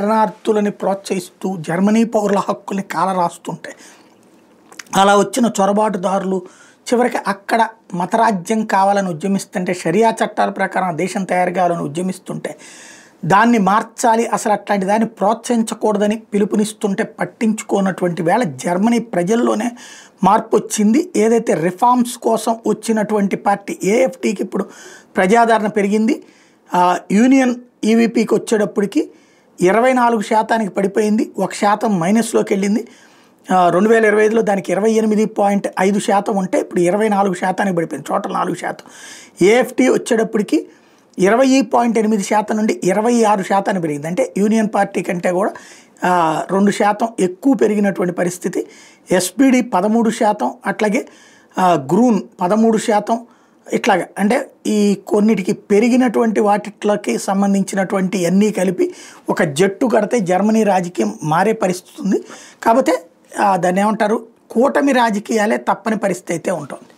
శరణార్థులని ప్రోత్సహిస్తూ జర్మనీ పౌరుల హక్కుల్ని కాలరాస్తుంటే అలా వచ్చిన చొరబాటుదారులు చివరికి అక్కడ మతరాజ్యం కావాలని ఉద్యమిస్తుంటే షరియా చట్టాల ప్రకారం దేశం తయారు కావాలని ఉద్యమిస్తుంటే దాన్ని మార్చాలి, అసలు అట్లాంటి దాన్ని ప్రోత్సహించకూడదని పిలుపునిస్తుంటే పట్టించుకోనటువంటి వేళ జర్మనీ ప్రజల్లోనే మార్పు వచ్చింది. ఏదైతే రిఫార్మ్స్ కోసం వచ్చినటువంటి పార్టీ ఏఎఫ్టీకి ఇప్పుడు ప్రజాదరణ పెరిగింది. యూనియన్ ఈవీపీకి వచ్చేటప్పటికి 24% పడిపోయింది, 1% మైనస్లోకి వెళ్ళింది. 2025లో దానికి 28.5% ఉంటే ఇప్పుడు 24% పడిపోయింది, టోటల్ 4%. ఏఎఫ్టీ వచ్చేటప్పటికి 20.8% నుండి 26% పెరిగింది. అంటే యూనియన్ పార్టీ కంటే కూడా 2% ఎక్కువ పెరిగినటువంటి పరిస్థితి. ఎస్పీడీ 13%, అట్లాగే గ్రూన్ 13%. ఇట్లాగా అంటే ఈ కొన్నిటికి పెరిగినటువంటి వాటికి సంబంధించినటువంటి అన్నీ కలిపి ఒక జట్టు కడితే జర్మనీ రాజకీయం మారే పరిస్థితి ఉంది. కాకపోతే దాన్ని ఏమంటారు, కూటమి రాజకీయాలే తప్పని పరిస్థితి అయితే ఉంటుంది.